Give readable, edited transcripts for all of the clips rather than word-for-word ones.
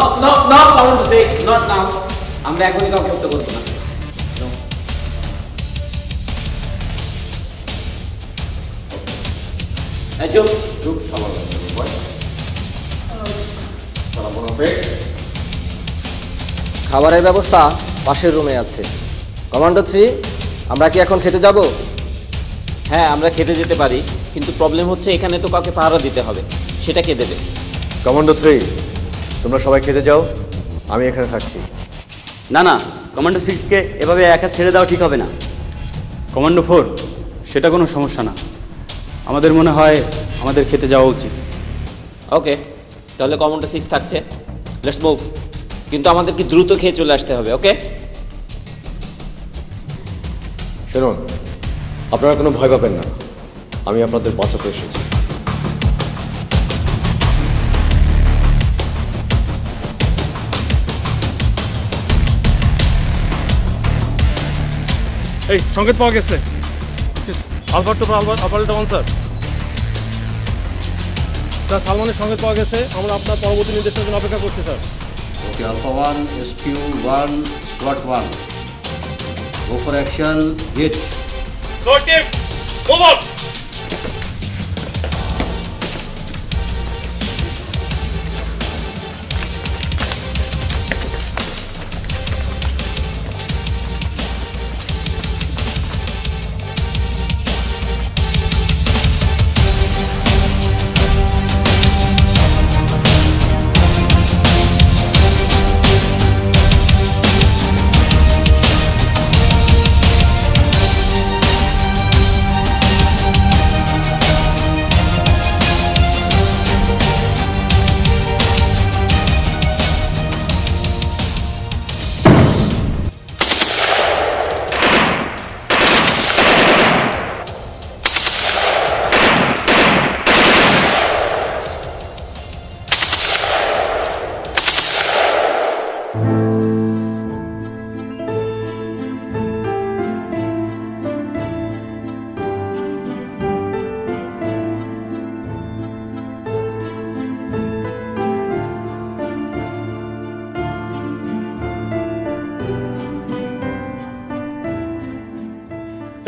No, no, no, Commander 6, not now. আমরা এখনই কাউকে হত্যা করব না। এই চুপ, চুপ সবার বয়। সারা বড় পেট। খাবারের ব্যবস্থা পাশের রুমে আছে। কমান্ডো 3, আমরা কি এখন খেতে যাব? হ্যাঁ, আমরা খেতে যেতে পারি, কিন্তু প্রবলেম হচ্ছে এখানে তো কাউকে পাহারা দিতে হবে। সেটা কে দেবে? কমান্ডো 3, তোমরা সবাই খেতে যাও, আমি এখানে থাকছি। না না, কমান্ডো 6কে এভাবে একা ছেড়ে দেওয়া ঠিক হবে না। কমান্ডো 4, সেটা কোনো সমস্যা না। আমাদের মনে হয় আমাদের খেতে যাওয়া উচিত। ওকে, তাহলে কমান্ডো 6 থাকছে। Let's move. কিন্তু আমাদেরকে দ্রুত খেয়ে চলে আসতে হবে, ওকে? শুনুন, আপনারা কোনো ভয় পাবেন না, আমি আপনাদের বাঁচাতে এসেছি। এই সংকেত পাওয়া গেছে। Alpha two alpha 1 sir. Sir, সালমানের সংকেত পাওয়া গেছে। আমরা আপনার পরবর্তী নির্দেশের জন্য অপেক্ষা করছি sir. Okay, alpha 1 SQ1 SWAT 1, go for action, hit. SWAT team, move on.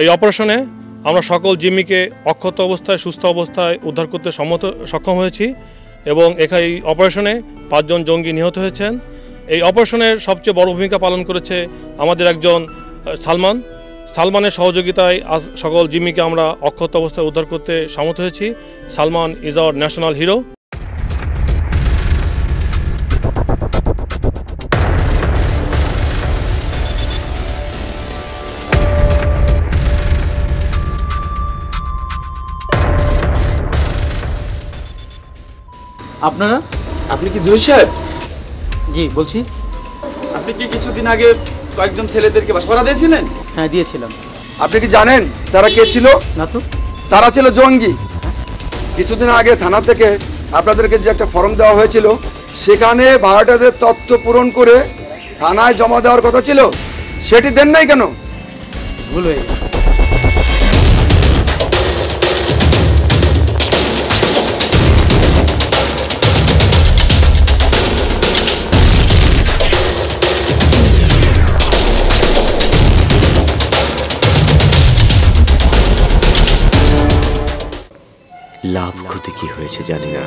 এই অপারেশনে আমরা সকল জিম্মিকে অক্ষত অবস্থায় সুস্থ অবস্থায় উদ্ধার করতে সক্ষম হয়েছি এবং এই অপারেশনে 5 জন জঙ্গি নিহত হয়েছেন। এই অপারেশনের সবচেয়ে বড় ভূমিকা পালন করেছে আমাদের একজন সালমানের সহযোগিতায় আজ সকল জিম্মিকে আমরা অক্ষত অবস্থায় উদ্ধার করতে সমর্থ হয়েছি। Salman is our national hero. আপনারা? আপনি কি জুই সাহেব? জি বলছি। আপনি কি কিছুদিন আগে কয়েকজন ছেলেদেরকে বাসা দিয়েছিলেন? হ্যাঁ দিয়েছিলাম। আপনি কি জানেন তারা কে ছিল? না তো। তারা ছিল জঙ্গি। কিছুদিন আগে থানা থেকে আপনাদেরকে যে একটা ফর্ম দেওয়া হয়েছিল, সেখানে ভাড়াটাদের তথ্য পূরণ করে থানায় জমা দেওয়ার কথা ছিল, সেটি দেন নাই কেন? ভুল হয়ে গেছে। লাভ ক্ষতি কি হয়েছে জানি না,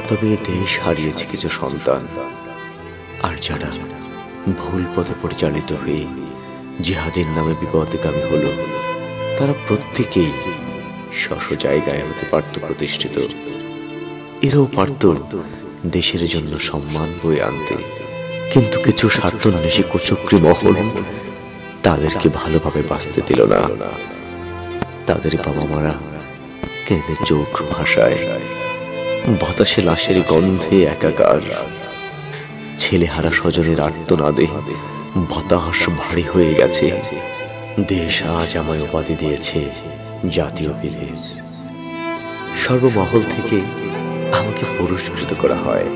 তবে দেশ হারিয়েছে কিছু সন্তান। আর যারা ভুল পথে পরিচালিত হয়ে জিহাদের নামে বিপদগামী হলো, তারা প্রত্যেকেই স্ব জায়গায় হতে পারত প্রতিষ্ঠিত। এরাও পারত দেশের জন্য সম্মান বয়ে আনতে, কিন্তু কিছু স্বার্থন্বেষী কুচক্রী মহল তাদেরকে ভালোভাবে বাঁচতে দিল না। তাদের বাবা মারা কেঁদে চোখ ভাসায়, বাতাসে লাশের গন্ধে একাকার। ছেলেহারা স্বজনের আর্তনাদে বাতাস ভারী হয়ে গেছে। দেশ আজ আমায় উপাধি দিয়েছে জাতীয় বীরের। সর্বমহল থেকে আমাকে পুরস্কৃত করা হয়।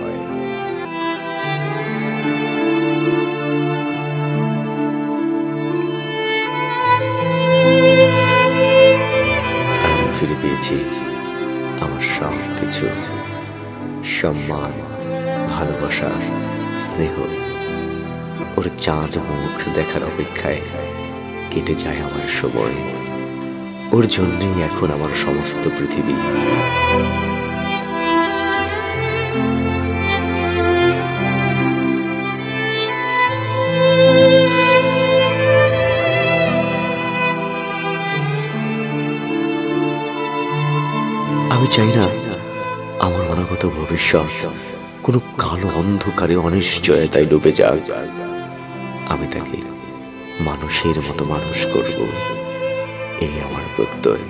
ফিরে পেয়েছি আমার সব কিছু, সম্মান, ভালোবাসা, ভালোবাসা, স্নেহ, ওর চাঁদ মুখ দেখার অপেক্ষায় কেটে যায় আমার সময়। ওর জন্যই এখন আমার সমস্ত পৃথিবী। আমি চাই না আমার অনাগত ভবিষ্যৎ কোনো কালো অন্ধকারে অনিশ্চয়তায় ডুবে যাক। আমি তাকে মানুষের মতো মানুষ করব, এই আমার প্রত্যয়।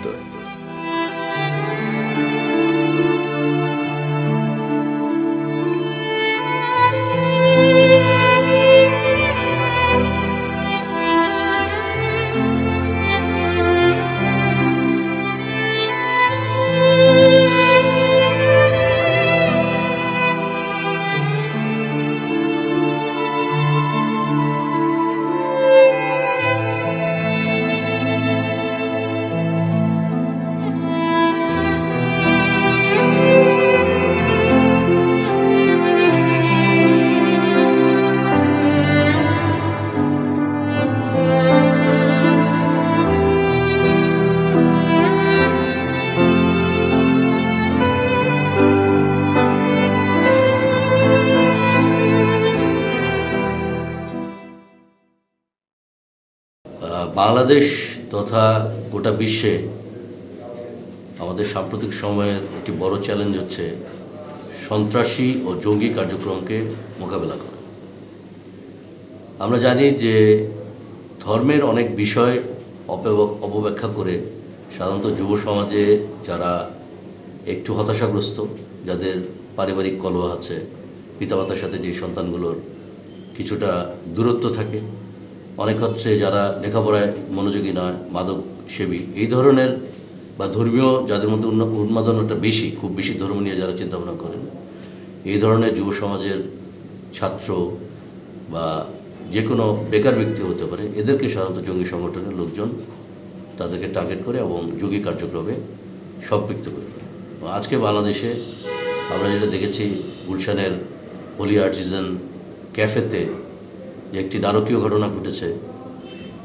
বাংলাদেশ তথা গোটা বিশ্বে আমাদের সাম্প্রতিক সময়ের একটি বড় চ্যালেঞ্জ হচ্ছে সন্ত্রাসী ও জঙ্গি কার্যক্রমকে মোকাবেলা করা। আমরা জানি যে ধর্মের অনেক বিষয় অপব্যাখ্যা করে সাধারণত যুব সমাজে যারা একটু হতাশাগ্রস্ত, যাদের পারিবারিক কলহ আছে, পিতামাতার সাথে যে সন্তানগুলোর কিছুটা দূরত্ব থাকে, অনেক ক্ষেত্রে যারা লেখাপড়ায় মনোযোগী নয়, মাদক সেবী, এই ধরনের বা ধর্মীয় যাদের মধ্যে উন্মাদনাটা বেশি, খুব বেশি ধর্ম নিয়ে যারা চিন্তাভাবনা করেন, এই ধরনের যুব সমাজের ছাত্র বা যে কোনো বেকার ব্যক্তি হতে পারে, এদেরকে সাধারণত জঙ্গি সংগঠনের লোকজন তাদেরকে টার্গেট করে এবং জঙ্গি কার্যক্রমে সম্পৃক্ত করে ফেলে। আজকে বাংলাদেশে আমরা যেটা দেখেছি, গুলশানের হোলি আর্টিজান ক্যাফেতে যে একটি নারকীয় ঘটনা ঘটেছে,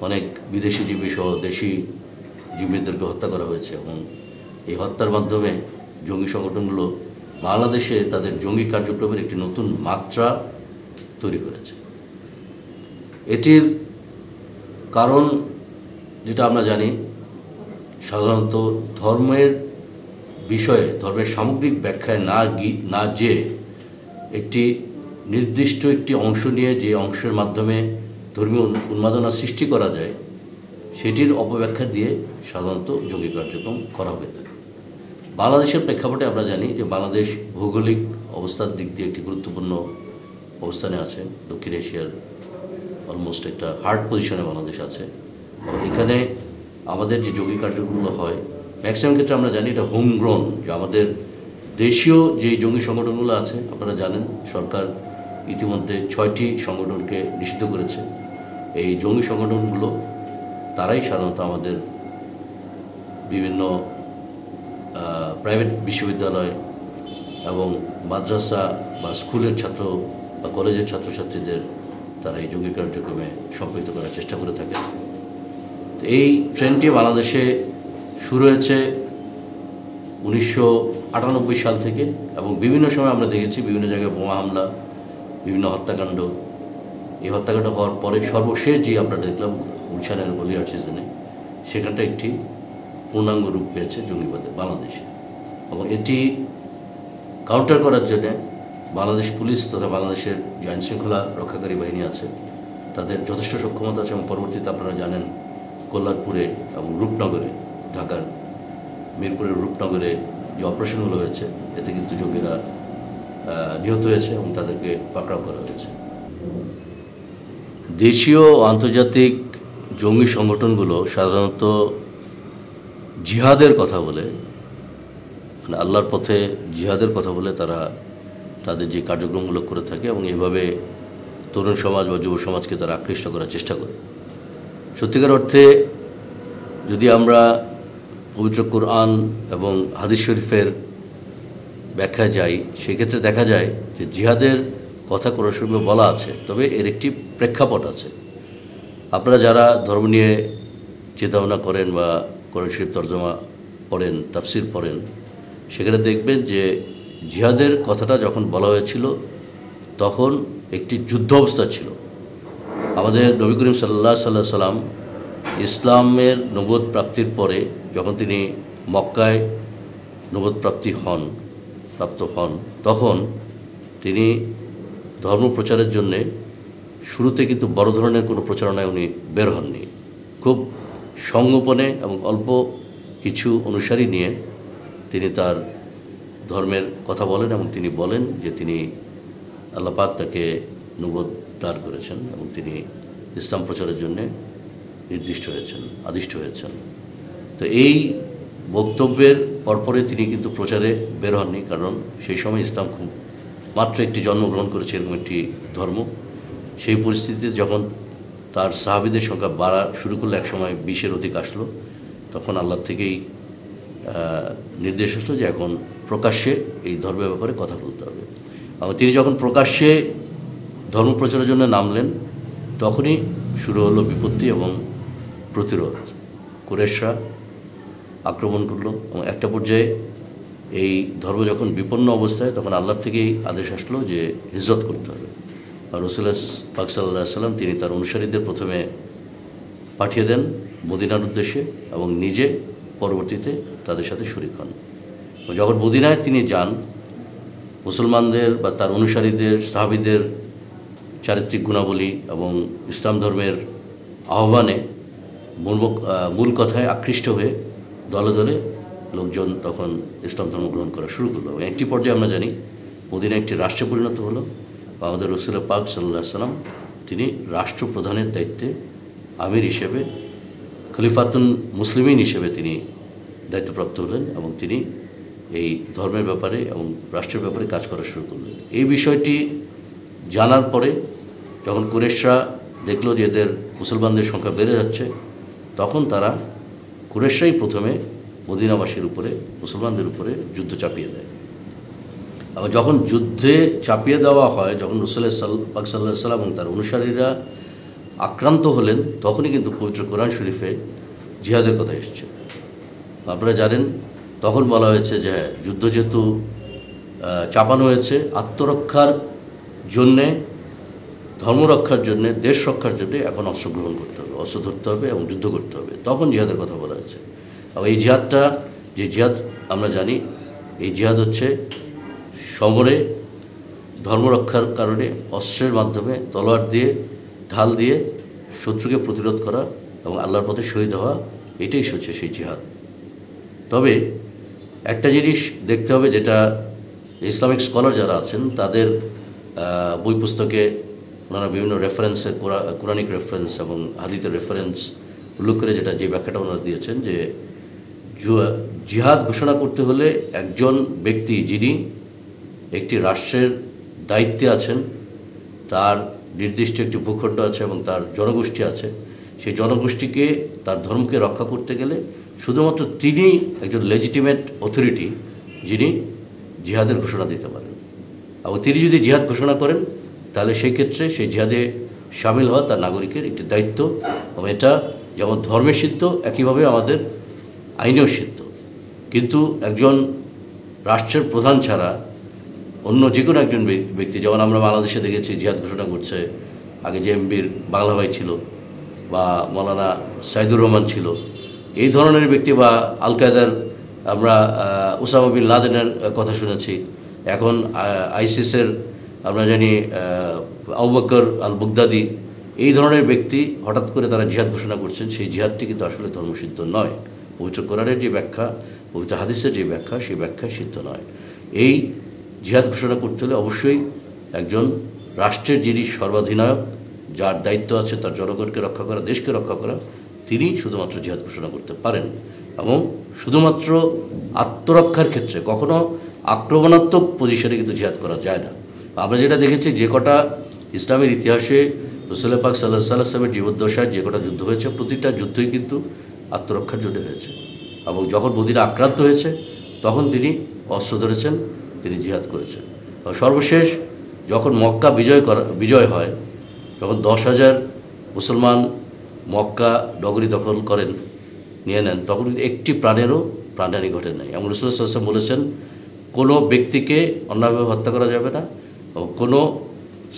অনেক বিদেশি জীবী সহ দেশি জীবীদেরকে হত্যা করা হয়েছে এবং এই হত্যার মাধ্যমে জঙ্গি সংগঠনগুলো বাংলাদেশে তাদের জঙ্গি কার্যক্রমের একটি নতুন মাত্রা তৈরি করেছে। এটির কারণ যেটা আমরা জানি, সাধারণত ধর্মের বিষয়ে, ধর্মের সামগ্রিক ব্যাখ্যায় না যে একটি নির্দিষ্ট একটি অংশ নিয়ে যে অংশের মাধ্যমে ধর্মীয় উন্মাদনা সৃষ্টি করা যায়, সেটির অপব্যাখ্যা দিয়ে সাধারণত জঙ্গি কার্যক্রম করা হয়ে থাকে। বাংলাদেশের প্রেক্ষাপটে আমরা জানি যে বাংলাদেশ ভৌগোলিক অবস্থার দিক দিয়ে একটি গুরুত্বপূর্ণ অবস্থানে আছে। দক্ষিণ এশিয়ার অলমোস্ট একটা হার্ড পজিশনে বাংলাদেশ আছে। এখানে আমাদের যে জঙ্গি কার্যক্রমগুলো হয়, ম্যাক্সিমাম ক্ষেত্রে আমরা জানি এটা হোমগ্রোন, যে আমাদের দেশীয় যে জঙ্গি সংগঠনগুলো আছে, আপনারা জানেন সরকার ইতিমধ্যে 6টি সংগঠনকে নিষিদ্ধ করেছে। এই জঙ্গি সংগঠনগুলো তারাই সাধারণত আমাদের বিভিন্ন প্রাইভেট বিশ্ববিদ্যালয় এবং মাদ্রাসা বা স্কুলের ছাত্র বা কলেজের ছাত্রছাত্রীদের তারা এই জঙ্গি কার্যক্রমে সম্পৃক্ত করার চেষ্টা করে থাকে। এই ট্রেন্ডটি বাংলাদেশে শুরু হয়েছে 1998 সাল থেকে এবং বিভিন্ন সময় আমরা দেখেছি বিভিন্ন জায়গায় বোমা হামলা, বিভিন্ন হত্যাকাণ্ড। এই হত্যাকাণ্ড হওয়ার পরে সর্বশেষ যে আমরা দেখলাম গুলশানের হোলি আর্টিজানে, সেখানটা একটি পূর্ণাঙ্গ রূপ পেয়েছে জঙ্গিবাদের বাংলাদেশে। এবং এটি কাউন্টার করার জন্য বাংলাদেশ পুলিশ তথা বাংলাদেশের যে আইনশৃঙ্খলা রক্ষাকারী বাহিনী আছে, তাদের যথেষ্ট সক্ষমতা আছে। এবং পরবর্তীতে আপনারা জানেন কল্যাণপুরে এবং রূপনগরে, ঢাকার মিরপুরের রূপনগরে যে অপারেশনগুলো হয়েছে, এতে কিন্তু জঙ্গিরা নিহত হয়েছে এবং তাদেরকে পাকড়াও করা হয়েছে। দেশীয় ও আন্তর্জাতিক জঙ্গি সংগঠনগুলো সাধারণত জিহাদের কথা বলে, মানে আল্লাহর পথে জিহাদের কথা বলে তারা তাদের যে কার্যক্রমগুলো করে থাকে এবং এভাবে তরুণ সমাজ বা যুব সমাজকে তারা আকৃষ্ট করার চেষ্টা করে। সত্যিকার অর্থে যদি আমরা পবিত্র কোরআন এবং হাদিস শরীফের ব্যাখ্যা যাই, সেক্ষেত্রে দেখা যায় যে জিহাদের কথা কোরআন শরীফে বলা আছে, তবে এর একটি প্রেক্ষাপট আছে। আপনারা যারা ধর্ম নিয়ে চিন্তাভাবনা করেন বা কোরআন শরীফ তর্জমা পড়েন, তাফসির পড়েন, সেখানে দেখবেন যে জিহাদের কথাটা যখন বলা হয়েছিল তখন একটি যুদ্ধ অবস্থা ছিল। আমাদের নবী করিম সাল্লাল্লাহু আলাইহি সাল্লাম ইসলামের নবুয়ত প্রাপ্তির পরে যখন তিনি মক্কায় নবুয়ত প্রাপ্ত হন তখন তিনি ধর্ম প্রচারের জন্যে শুরুতে কিন্তু বড় ধরনের কোনো প্রচারণায় উনি বের হননি। খুব সংগোপনে এবং অল্প কিছু অনুসারী নিয়ে তিনি তার ধর্মের কথা বলেন এবং তিনি বলেন যে তিনি আল্লাহ পাক তাকে নবুয়ত দান করেছেন এবং তিনি ইসলাম প্রচারের জন্যে আদিষ্ট হয়েছেন। তো এই বক্তব্যের পরপরে তিনি কিন্তু প্রচারে বের হননি, কারণ সেই সময় ইসলাম খুব মাত্র একটি জন্মগ্রহণ করেছে এরকম একটি ধর্ম। সেই পরিস্থিতিতে যখন তার সাহাবীদের সংখ্যা বাড়া শুরু করলে, একসময় 20-এর অধিক আসলো, তখন আল্লাহ থেকেই নির্দেশ আসলো যে এখন প্রকাশ্যে এই ধর্মের ব্যাপারে কথা বলতে হবে। এবং তিনি যখন প্রকাশ্যে ধর্ম প্রচারের জন্য নামলেন তখনই শুরু হলো বিপত্তি এবং প্রতিরোধ। কুরাইশরা আক্রমণ করলো এবং একটা পর্যায়ে এই ধর্ম যখন বিপন্ন অবস্থায়, তখন আল্লাহর থেকেই আদেশ আসলো যে হিজরত করতে হবে। আর রাসূলুল্লাহ পাক সাল্লাল্লাহু আলাইহি সাল্লাম তিনি তার অনুসারীদের প্রথমে পাঠিয়ে দেন মদিনার উদ্দেশ্যে এবং নিজে পরবর্তীতে তাদের সাথে শরীক হন। যখন মদিনায় তিনি যান, মুসলমানদের বা তার অনুসারীদের, সাহাবীদের চারিত্রিক গুণাবলী এবং ইসলাম ধর্মের আহ্বানে মূল কথায় আকৃষ্ট হয়ে দলে দলে লোকজন তখন ইসলাম ধর্ম গ্রহণ করা শুরু করলো। একটি পর্যায়ে আমরা জানি মদিনা একটি রাষ্ট্রে পরিণত হলো। আমাদের রাসূল পাক সাল্লাল্লাহু আলাইহি সাল্লাম তিনি রাষ্ট্রপ্রধানের দায়িত্বে আমির হিসেবে, খলিফাতুল মুসলিমিন হিসেবে তিনি দায়িত্বপ্রাপ্ত হলেন এবং তিনি এই ধর্মের ব্যাপারে এবং রাষ্ট্রের ব্যাপারে কাজ করা শুরু করলেন। এই বিষয়টি জানার পরে যখন কুরাইশরা দেখলো যে এদের মুসলমানদের সংখ্যা বেড়ে যাচ্ছে, তখন তারা কুরাইশরাই প্রথমে মদিনাবাসীর উপরে, মুসলমানদের উপরে যুদ্ধ চাপিয়ে দেয়। এবং যখন যুদ্ধে চাপিয়ে দেওয়া হয়, যখন রাসূল পাক সাল্লাল্লাহু আলাইহি সাল্লাম এবং তার অনুসারীরা আক্রান্ত হলেন, তখনই কিন্তু পবিত্র কোরআন শরীফে জিহাদের কথা এসেছে। আপনারা জানেন তখন বলা হয়েছে যে যুদ্ধ যেহেতু চাপানো হয়েছে, আত্মরক্ষার জন্যে, ধর্ম রক্ষার জন্যে, দেশ রক্ষার জন্যে এখন অস্ত্র গ্রহণ করতে হবে, অস্ত্র ধরতে হবে এবং যুদ্ধ করতে হবে। তখন জিহাদের কথা বলা হয়েছে। এবং এই জিহাদটা, যে জিহাদ আমরা জানি, এই জিহাদ হচ্ছে সমরে ধর্ম রক্ষার কারণে অস্ত্রের মাধ্যমে, তলোয়ার দিয়ে, ঢাল দিয়ে শত্রুকে প্রতিরোধ করা এবং আল্লাহর পথে শহীদ হওয়া, এটাই হচ্ছে সেই জিহাদ। তবে একটা জিনিস দেখতে হবে, যেটা ইসলামিক স্কলার যারা আছেন তাদের বই পুস্তকে ওনারা বিভিন্ন রেফারেন্সের, কোরআনিক রেফারেন্স এবং হাদিসের রেফারেন্স উল্লেখ করে যে ব্যাখ্যাটা ওনারা দিয়েছেন, যে জিহাদ ঘোষণা করতে হলে একজন ব্যক্তি যিনি একটি রাষ্ট্রের দায়িত্বে আছেন, তার নির্দিষ্ট একটি ভূখণ্ড আছে এবং তার জনগোষ্ঠী আছে, সেই জনগোষ্ঠীকে, তার ধর্মকে রক্ষা করতে গেলে শুধুমাত্র তিনি একজন লেজিটিমেট অথরিটি যিনি জিহাদের ঘোষণা দিতে পারেন। এবং তিনি যদি জিহাদ ঘোষণা করেন তাহলে সেই ক্ষেত্রে সেই জিহাদে সামিল হওয়া তার নাগরিকের একটি দায়িত্ব, এবং এটা যেমন ধর্মে সিদ্ধ, একইভাবে আমাদের আইনেও সিদ্ধ। কিন্তু একজন রাষ্ট্রের প্রধান ছাড়া অন্য যে কোনো একজন ব্যক্তি, যেমন আমরা বাংলাদেশে দেখেছি জিহাদ ঘোষণা করছে, আগে জেএমবির বাংলা ভাই ছিল বা মৌলানা সাইদুর রহমান ছিল, এই ধরনের ব্যক্তি, বা আল কায়দার আমরা ওসামা বিন লাদেনের কথা শুনেছি, এখন আইসিসের আমরা জানি আবু বকর আল বাগদাদি, এই ধরনের ব্যক্তি হঠাৎ করে তারা জিহাদ ঘোষণা করছেন। সেই জিহাদটি কিন্তু আসলে ধর্মসিদ্ধ নয়। পবিত্র কোরআনের যে ব্যাখ্যা, পবিত্র হাদিসের যে ব্যাখ্যা, সেই ব্যাখ্যায় সিদ্ধ নয়। এই জিহাদ ঘোষণা করতে হলে অবশ্যই একজন রাষ্ট্রের যিনি সর্বাধিনায়ক, যার দায়িত্ব আছে তার জনগণকে রক্ষা করা, দেশকে রক্ষা করা, তিনি শুধুমাত্র জিহাদ ঘোষণা করতে পারেন। এবং শুধুমাত্র আত্মরক্ষার ক্ষেত্রে, কখনো আক্রমণাত্মক পজিশনে কিন্তু জিহাদ করা যায় না। আমরা যেটা দেখেছি, যে কটা ইসলামের ইতিহাসে রাসূল পাক সাল্লাল্লাহু আলাইহি ওয়াসাল্লামের জীবদ্দশায় যে কটা যুদ্ধ হয়েছে, প্রতিটা যুদ্ধই কিন্তু আত্মরক্ষার জন্য হয়েছে। এবং যখন মদিনা আক্রান্ত হয়েছে তখন তিনি অস্ত্র ধরেছেন, তিনি জিহাদ করেছেন। সর্বশেষ যখন মক্কা বিজয় হয়, যখন 10,000 মুসলমান মক্কা নগরী দখল করেন, নিয়ে নেন, তখন কিন্তু একটি প্রাণেরও প্রাণহানি ঘটে নাই। এবং রাসূলুল্লাহ সাল্লাল্লাহু আলাইহি ওয়াসাল্লাম বলেছেন কোনো ব্যক্তিকে অন্যায়ভাবে হত্যা করা যাবে না এবং কোনো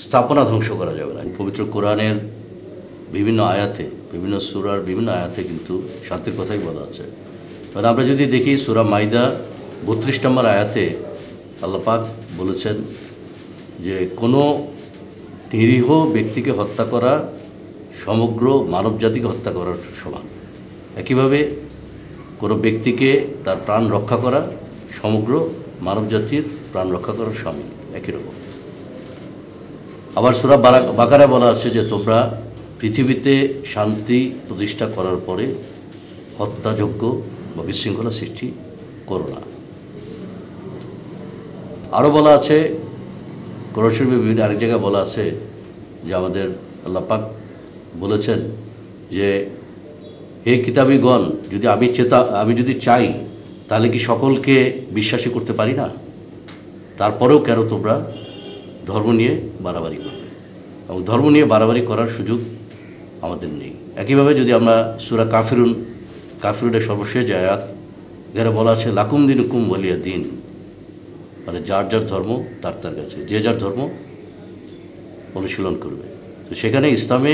স্থাপনা ধ্বংস করা যাবে না। পবিত্র কোরআনের বিভিন্ন আয়াতে, বিভিন্ন সূরার বিভিন্ন আয়াতে কিন্তু শান্তির কথাই বলা আছে। মানে আমরা যদি দেখি সূরা মাইদা 32 নম্বর আয়াতে আল্লাহ পাক বলেছেন যে কোনো নিরীহ ব্যক্তিকে হত্যা করা সমগ্র মানবজাতিকে হত্যা করার সমান। একইভাবে কোনো ব্যক্তিকে তার প্রাণ রক্ষা করা সমগ্র মানবজাতির প্রাণ রক্ষা করার সমান, একই রকম। আবার সূরা বাকারায় বলা আছে যে তোমরা পৃথিবীতে শান্তি প্রতিষ্ঠা করার পরে হত্যাযোগ্য বা বিশৃঙ্খলা সৃষ্টি করো না। আরও বলা আছে কোরআন শরীফে বিভিন্ন আরেক জায়গায় বলা আছে যে আমাদের আল্লাহ পাক বলেছেন যে হে কিতাবীগণ, যদি আমি যদি চাই তাহলে কি সকলকে বিশ্বাসী করতে পারি না? তারপরেও কেন তোমরা ধর্ম নিয়ে বাড়াবাড়ি করবে? এবং ধর্ম নিয়ে বাড়াবাড়ি করার সুযোগ আমাদের নেই। একইভাবে যদি আমরা সূরা কাফিরুনের সর্বশেষ আয়াত, এখানে বলা আছে লাকুম দিনুকুম ওয়ালিয়া দিন, মানে যার যার ধর্ম তার তার কাছে, যে যার ধর্ম অনুশীলন করবে। তো সেখানে ইসলামে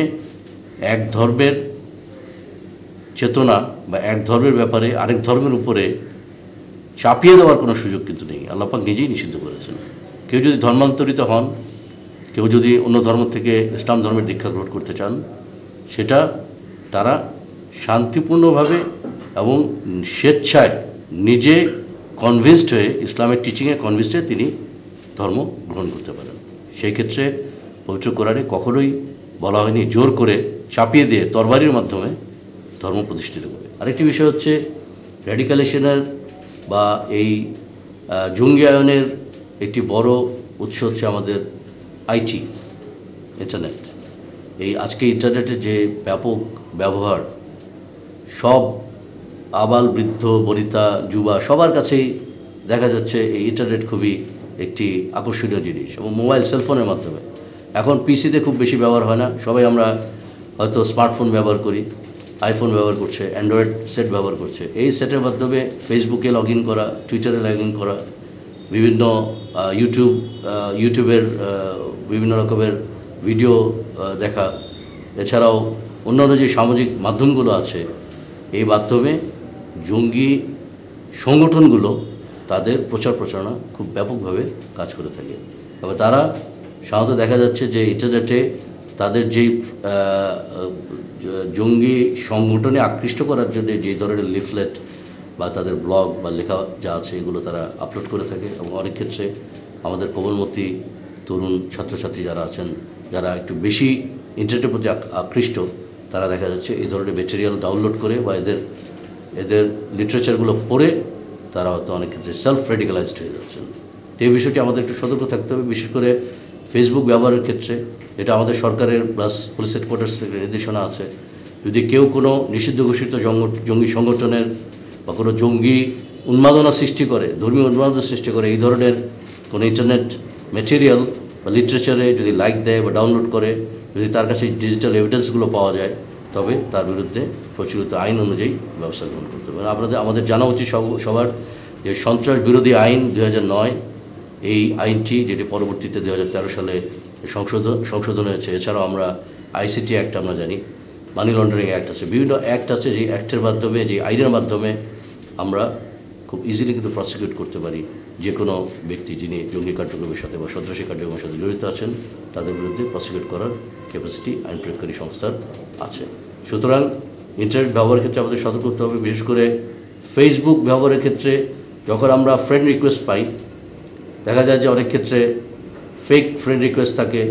এক ধর্মের চেতনা বা এক ধর্মের ব্যাপারে আরেক ধর্মের উপরে চাপিয়ে দেওয়ার কোনো সুযোগ কিন্তু নেই। আল্লাহ পাক নিজেই নিষিদ্ধ করেছেন। কেউ যদি ধর্মান্তরিত হন, কেউ যদি অন্য ধর্ম থেকে ইসলাম ধর্মের দীক্ষা গ্রহণ করতে চান, সেটা তারা শান্তিপূর্ণভাবে এবং স্বেচ্ছায় নিজে কনভিন্সড হয়ে, ইসলামের টিচিংয়ে কনভিন্সড হয়ে তিনি ধর্ম গ্রহণ করতে পারেন। সেই ক্ষেত্রে পবিত্র কোরআনে কখনোই বলা হয়নি জোর করে চাপিয়ে দিয়ে তরবারির মাধ্যমে ধর্ম প্রতিষ্ঠিত করবে। আরেকটি বিষয় হচ্ছে র্যাডিকালাইজেশনের বা এই জঙ্গিয়ায়নের একটি বড় উৎস হচ্ছে আমাদের আইটি, ইন্টারনেট। এই আজকে ইন্টারনেটের যে ব্যাপক ব্যবহার, সব আবাল বৃদ্ধ বনিতা যুবা সবার কাছেই দেখা যাচ্ছে এই ইন্টারনেট খুবই একটি আকর্ষণীয় জিনিস। এবং মোবাইল সেলফোনের মাধ্যমে এখন পিসিতে খুব বেশি ব্যবহার হয় না, সবাই আমরা হয়তো স্মার্টফোন ব্যবহার করি, আইফোন ব্যবহার করছে, অ্যান্ড্রয়েড সেট ব্যবহার করছে। এই সেটের মাধ্যমে ফেসবুকে লগ ইন করা, টুইটারে লগ ইন করা, বিভিন্ন ইউটিউবের বিভিন্ন রকমের ভিডিও দেখা, এছাড়াও অন্যান্য যে সামাজিক মাধ্যমগুলো আছে, এই মাধ্যমে জঙ্গি সংগঠনগুলো তাদের প্রচার প্রচারণা খুব ব্যাপকভাবে কাজ করে থাকে। তবে তারা সাধারণত দেখা যাচ্ছে যে ইন্টারনেটে তাদের যেই জঙ্গি সংগঠনে আকৃষ্ট করার জন্য যে ধরনের লিফলেট বা তাদের ব্লগ বা লেখা যা আছে এগুলো তারা আপলোড করে থাকে। এবং অনেক ক্ষেত্রে আমাদের কোমলমতি তরুণ ছাত্রছাত্রী যারা আছেন, যারা একটু বেশি ইন্টারনেটের প্রতি আকৃষ্ট, তারা দেখা যাচ্ছে এই ধরনের মেটেরিয়াল ডাউনলোড করে বা এদের লিটারেচারগুলো পড়ে তারা হয়তো অনেক ক্ষেত্রে সেলফ রেডিকালাইজড হয়ে যাচ্ছেন। তো এই বিষয়টি আমাদের একটু সতর্ক থাকতে হবে, বিশেষ করে ফেসবুক ব্যবহারের ক্ষেত্রে। এটা আমাদের সরকারের প্লাস পুলিশ হেডকোয়ার্টার্স থেকে নির্দেশনা আছে, যদি কেউ কোনো নিষিদ্ধ ঘোষিত জঙ্গি সংগঠনের বা কোনো জঙ্গি উন্মাদনা সৃষ্টি করে, ধর্মীয় উন্মাদনা সৃষ্টি করে, এই ধরনের কোনো ইন্টারনেট ম্যাটেরিয়াল বা লিটারেচারে যদি লাইক দেয় বা ডাউনলোড করে, যদি তার কাছে ডিজিটাল এভিডেন্সগুলো পাওয়া যায়, তবে তার বিরুদ্ধে প্রচলিত আইন অনুযায়ী ব্যবস্থা গ্রহণ করতে হবে। আমাদের জানা উচিত সবার যে সন্ত্রাস বিরোধী আইন 2009, এই আইনটি যেটি পরবর্তীতে 2013 সালে সংশোধন হয়েছে। এছাড়াও আমরা আইসিটি অ্যাক্ট আমরা জানি, মানি লন্ডারিং অ্যাক্ট আছে, বিভিন্ন অ্যাক্ট আছে, যে অ্যাক্টের মাধ্যমে, যে আইনের মাধ্যমে আমরা খুব ইজিলি কিন্তু প্রসিকিউট করতে পারি যে কোনো ব্যক্তি যিনি জঙ্গি কার্যক্রমের সাথে বা সন্ত্রাসী কার্যক্রমের সাথে জড়িত আছেন, তাদের বিরুদ্ধে প্রসিকিউট করার ক্যাপাসিটি আইন প্রয়োগকারী সংস্থার আছে। সুতরাং ইন্টারনেট ব্যবহারের ক্ষেত্রে আমাদের সতর্ক হতে হবে। বিশেষ করে ফেসবুক ব্যবহারের ক্ষেত্রে যখন আমরা ফ্রেন্ড রিকোয়েস্ট পাই, দেখা যায় যে অনেক ক্ষেত্রে ফেক ফ্রেন্ড রিকোয়েস্ট থাকে।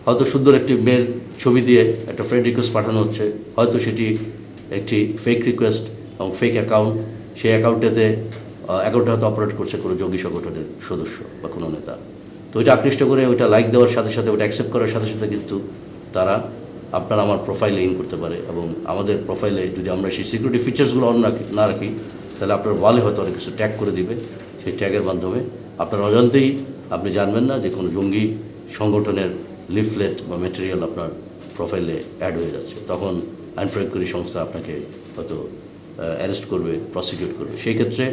হয়তো সুন্দর একটি মেয়ের ছবি দিয়ে একটা ফ্রেন্ড রিকোয়েস্ট পাঠানো হচ্ছে, হয়তো সেটি একটি ফেক রিকোয়েস্ট এবং ফেক অ্যাকাউন্ট, সেই অ্যাকাউন্টে হয়তো অপারেট করছে কোনো জঙ্গি সংগঠনের সদস্য বা কোনো নেতা। তো ওইটা আকৃষ্ট করে ওইটা লাইক দেওয়ার সাথে সাথে, ওইটা অ্যাকসেপ্ট করার সাথে সাথে কিন্তু তারা আপনার আমার প্রোফাইলে ইন করতে পারে। এবং আমাদের প্রোফাইলে যদি আমরা সেই সিকিউরিটি ফিচার্সগুলো অন না রাখি, তাহলে আপনার ওয়ালে হয়তো অনেক কিছু ট্যাগ করে দিবে। সেই ট্যাগের মাধ্যমে আপনার অজান্তেই আপনি জানবেন না যে কোনো জঙ্গি সংগঠনের লিফলেট বা ম্যাটেরিয়াল আপনার প্রোফাইলে অ্যাড হয়ে যাচ্ছে, তখন আইন প্রয়োগকারী সংস্থা আপনাকে হয়তো অ্যারেস্ট করবে, প্রসিকিউট করবে। সেই ক্ষেত্রে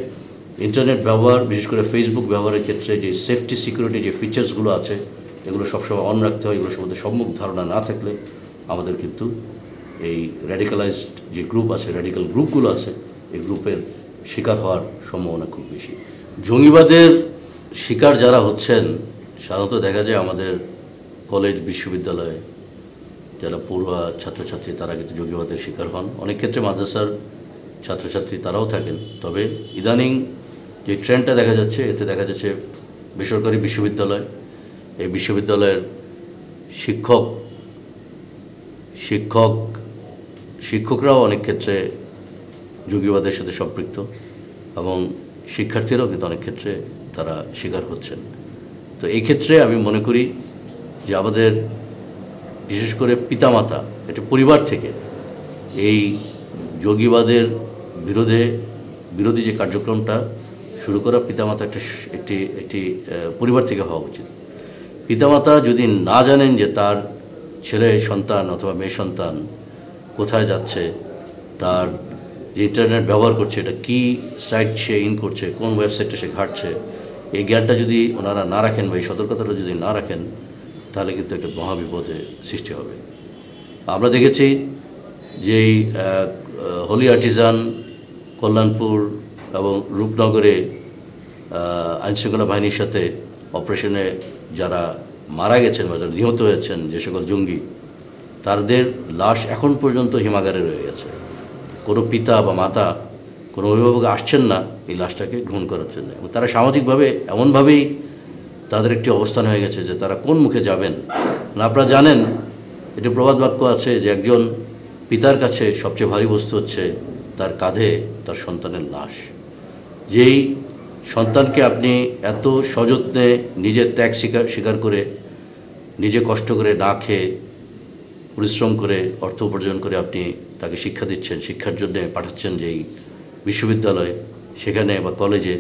ইন্টারনেট ব্যবহার, বিশেষ করে ফেসবুক ব্যবহারের ক্ষেত্রে যে সেফটি সিকিউরিটি যে ফিচার্সগুলো আছে এগুলো সবসময় অন রাখতে হয়। এগুলোর সম্বন্ধে সম্মুখ ধারণা না থাকলে আমাদের কিন্তু এই র্যাডিক্যালাইজড যে গ্রুপ আছে, র্যাডিক্যাল গ্রুপগুলো আছে, এই গ্রুপের শিকার হওয়ার সম্ভাবনা খুব বেশি। জঙ্গিবাদের শিকার যারা হচ্ছেন সাধারণত দেখা যায় আমাদের কলেজ, বিশ্ববিদ্যালয়ে যারা পড়ুয়া ছাত্রছাত্রী তারা কিন্তু জঙ্গিবাদের শিকার হন। অনেক ক্ষেত্রে মাদ্রাসার ছাত্রছাত্রী তারাও থাকেন। তবে ইদানিং যে ট্রেন্ডটা দেখা যাচ্ছে, এতে দেখা যাচ্ছে বেসরকারি বিশ্ববিদ্যালয়, এই বিশ্ববিদ্যালয়ের শিক্ষকরাও অনেক ক্ষেত্রে জঙ্গিবাদের সাথে সম্পৃক্ত এবং শিক্ষার্থীরাও কিন্তু অনেক ক্ষেত্রে তারা শিকার হচ্ছেন। তো এই ক্ষেত্রে আমি মনে করি যে আমাদের বিশেষ করে পিতামাতা, এটা পরিবার থেকে এই জঙ্গিবাদের বিরোধী যে কার্যক্রমটা শুরু করা, পিতামাতা একটি পরিবার থেকে হওয়া উচিত। পিতামাতা যদি না জানেন যে তার ছেলে সন্তান অথবা মেয়ে সন্তান কোথায় যাচ্ছে, তার যে ইন্টারনেট ব্যবহার করছে, এটা কী সাইট সে ইন করছে, কোন ওয়েবসাইটে সে ঘাটছে, এই জ্ঞানটা যদি ওনারা না রাখেন বা এই সতর্কতাটা যদি না রাখেন, তাহলে কিন্তু একটা মহাবিপদের সৃষ্টি হবে। আমরা দেখেছি যে হোলি আর্টিজান, কল্যাণপুর এবং রূপনগরে আইনশৃঙ্খলা বাহিনীর সাথে অপারেশনে যারা মারা গেছেন বা যারা নিহত হয়েছেন, যে সকল জঙ্গি, তাদের লাশ এখন পর্যন্ত হিমাগারে রয়ে গেছে। কোনো পিতা বা মাতা, কোনো অভিভাবক আসছেন না এই লাশটাকে গ্রহণ করার জন্য, এবং তারা সামাজিকভাবে এমনভাবেই তাদের একটি অবস্থান হয়ে গেছে যে তারা কোন মুখে যাবেন। আপনারা জানেন, এটি প্রবাদ বাক্য আছে যে একজন পিতার কাছে সবচেয়ে ভারী বস্তু হচ্ছে তার কাঁধে তার সন্তানের লাশ। যেই সন্তানকে আপনি এত সযত্নে নিজের ত্যাগ স্বীকার করে, নিজে কষ্ট করে, না খেয়ে, পরিশ্রম করে, অর্থ উপার্জন করে আপনি তাকে শিক্ষা দিচ্ছেন, শিক্ষার জন্য পাঠাচ্ছেন যেই বিশ্ববিদ্যালয়ে সেখানে বা কলেজে,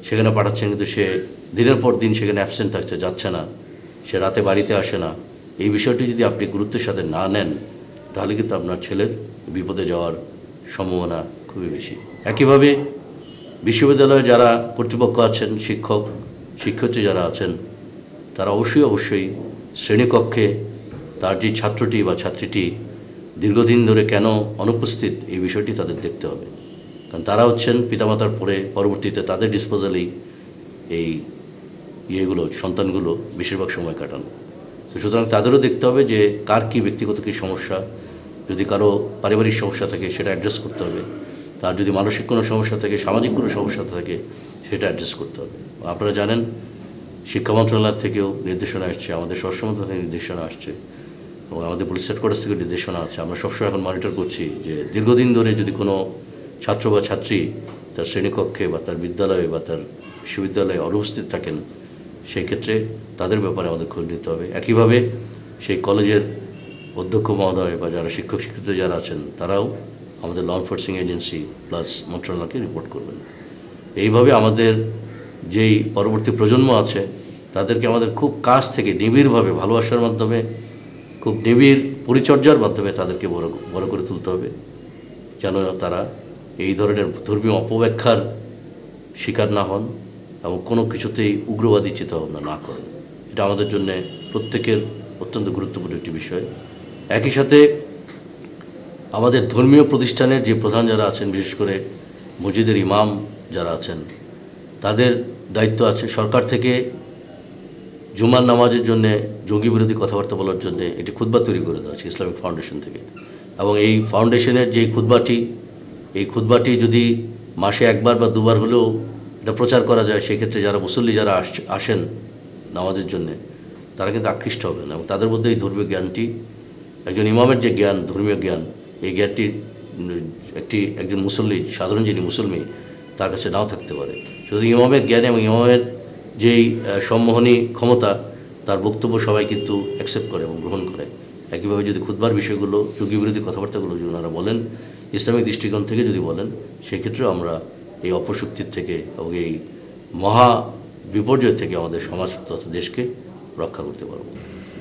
সেখানে পাঠাচ্ছেন, কিন্তু সে দিনের পর দিন সেখানে অ্যাবসেন্ট থাকছে, যাচ্ছে না, সে রাতে বাড়িতে আসে না। এই বিষয়টি যদি আপনি গুরুত্বের সাথে না নেন, তাহলে কিন্তু আপনার ছেলের বিপদে যাওয়ার সম্ভাবনা খুবই বেশি। একইভাবে বিশ্ববিদ্যালয়ে যারা কর্তৃপক্ষ আছেন, শিক্ষক শিক্ষয়িত্রী যারা আছেন, তারা অবশ্যই শ্রেণীকক্ষে তার যে ছাত্রটি বা ছাত্রীটি দীর্ঘদিন ধরে কেন অনুপস্থিত, এই বিষয়টি তাদের দেখতে হবে। কারণ তারা হচ্ছেন পিতামাতার পরবর্তীতে তাদের ডিসপোজালেই এই সন্তানগুলো বেশিরভাগ সময় কাটান। তো সুতরাং তাদেরও দেখতে হবে যে কার কী ব্যক্তিগত কী সমস্যা, যদি কারো পারিবারিক সমস্যা থাকে সেটা অ্যাড্রেস করতে হবে, তার যদি মানসিক কোনো সমস্যা থাকে, সামাজিক কোনো সমস্যা থাকে, সেটা অ্যাড্রেস করতে হবে। আপনারা জানেন শিক্ষা মন্ত্রণালয় থেকেও নির্দেশনা আসছে, আমাদের স্বরাষ্ট্র মন্ত্রণালয় থেকে নির্দেশনা আসছে এবং আমাদের পুলিশ হেডকোয়ার্টার্স থেকে নির্দেশনা আছে। আমরা সবসময় এখন মনিটর করছি যে দীর্ঘদিন ধরে যদি কোনো ছাত্র বা ছাত্রী তার শ্রেণীকক্ষে বা তার বিদ্যালয়ে বা তার বিশ্ববিদ্যালয়ে অনুপস্থিত থাকেন, সেই ক্ষেত্রে তাদের ব্যাপারে আমাদের খোঁজ নিতে হবে। একইভাবে সেই কলেজের অধ্যক্ষ মহোদয় বা যারা শিক্ষক শিক্ষিত যারা আছেন, তারাও আমাদের ল এনফোর্সিং এজেন্সি প্লাস মন্ত্রণালয়কে রিপোর্ট করবেন। এইভাবে আমাদের যেই পরবর্তী প্রজন্ম আছে তাদেরকে আমাদের খুব কাছ থেকে নিবিড়ভাবে ভালোবাসার মাধ্যমে, খুব নিবিড় পরিচর্যার মাধ্যমে তাদেরকে বড় করে তুলতে হবে, যেন তারা এই ধরনের ধর্মীয় অপব্যাখ্যার শিকার না হন এবং কোনো কিছুতেই উগ্রবাদী চিন্তাভাবনা না করেন। এটা আমাদের জন্য প্রত্যেকের অত্যন্ত গুরুত্বপূর্ণ একটি বিষয়। একই সাথে আমাদের ধর্মীয় প্রতিষ্ঠানের যে প্রধান যারা আছেন, বিশেষ করে মসজিদের ইমাম যারা আছেন, তাদের দায়িত্ব আছে। সরকার থেকে জুমার নামাজের জন্য, জঙ্গি বিরোধী কথাবার্তা বলার জন্য একটি খুতবা তৈরি করে দেওয়া আছে ইসলামিক ফাউন্ডেশন থেকে, এবং এই ফাউন্ডেশনের যে খুতবাটি যদি মাসে একবার বা দুবার হলেও এটা প্রচার করা যায়, সেক্ষেত্রে যারা মুসল্লি যারা আসেন নামাজের জন্যে, তারা কিন্তু আকৃষ্ট হবেন এবং তাদের মধ্যে এই ধর্মীয় জ্ঞানটি, একজন ইমামের যে জ্ঞান, ধর্মীয় জ্ঞান, এই জ্ঞানটি একজন মুসল্লি, সাধারণ যিনি মুসলমান, তার কাছে নাও থাকতে পারে। শুধু ইমামের জ্ঞান এবং ইমামের যেই সম্মোহনী ক্ষমতা, তার বক্তব্য সবাই কিন্তু অ্যাকসেপ্ট করে এবং গ্রহণ করে। একইভাবে যদি খুতবার বিষয়গুলো, জঙ্গি বিরোধী কথাবার্তাগুলো যদি ওনারা বলেন, ইসলামিক দৃষ্টিকোণ থেকে যদি বলেন, সেক্ষেত্রেও আমরা এই অপশক্তির থেকে এবং এই মহা বিপর্যয় থেকে আমাদের সমাজ তথা দেশকে রক্ষা করতে পারব।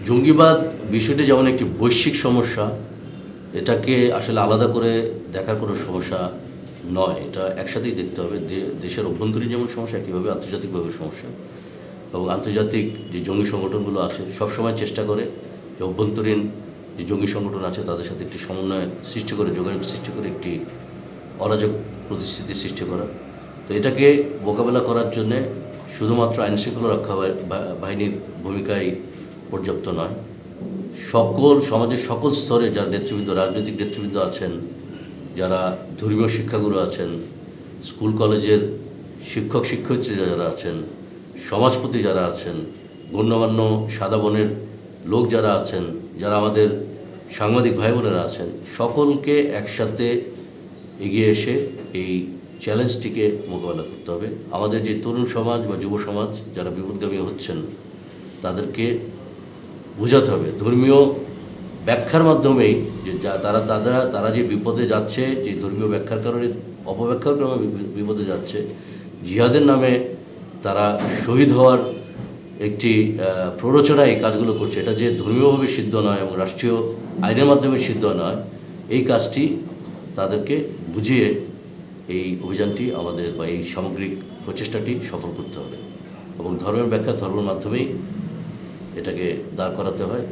জঙ্গিবাদ বিষয়টি যেমন একটি বৈশ্বিক সমস্যা, এটাকে আসলে আলাদা করে দেখার কোনো সমস্যা নয়, এটা একসাথেই দেখতে হবে। দেশের অভ্যন্তরীণ যেমন সমস্যা, একইভাবে আন্তর্জাতিকভাবে সমস্যা। এবং আন্তর্জাতিক যে জঙ্গি সংগঠনগুলো আছে সবসময় চেষ্টা করে যে অভ্যন্তরীণ যে জঙ্গি সংগঠন আছে তাদের সাথে একটি সমন্বয় সৃষ্টি করে, যোগাযোগ সৃষ্টি করে একটি অরাজক পরিস্থিতি সৃষ্টি করা। তো এটাকে মোকাবেলা করার জন্যে শুধুমাত্র আইনশৃঙ্খলা রক্ষা বাহিনীর ভূমিকাই পর্যাপ্ত নয়, সমাজের সকল স্তরে যারা নেতৃবৃন্দ, রাজনৈতিক নেতৃবৃন্দ আছেন, যারা ধর্মীয় শিক্ষাগুরু আছেন, স্কুল কলেজের শিক্ষক শিক্ষয়িত্রীরা যারা আছেন, সমাজপতি যারা আছেন, গণ্যমান্য সাদা বনের লোক যারা আছেন, যারা আমাদের সাংবাদিক ভাই বোনেরা আছেন, সকলকে একসাথে এগিয়ে এসে এই চ্যালেঞ্জটিকে মোকাবেলা করতে হবে। আমাদের যে তরুণ সমাজ বা যুব সমাজ যারা বিপদগামী হচ্ছেন তাদেরকে বোঝাতে হবে ধর্মীয় ব্যাখ্যার মাধ্যমেই যে তারা যে বিপদে যাচ্ছে, যে ধর্মীয় ব্যাখ্যার কারণে অপব্যাখ্যার কারণে বিপদে যাচ্ছে, জিহাদের নামে তারা শহীদ হওয়ার একটি প্ররোচনায় এই কাজগুলো করছে, এটা যে ধর্মীয়ভাবে সিদ্ধ নয় এবং রাষ্ট্রীয় আইনের মাধ্যমে সিদ্ধ নয়, এই কাজটি তাদেরকে বুঝিয়ে এই অভিযানটি আমাদের বা এই সামগ্রিক প্রচেষ্টাটি সফল করতে হবে এবং ধর্মের ব্যাখ্যা ধর্মের মাধ্যমেই এটাকে দাঁড় করাতে হয়।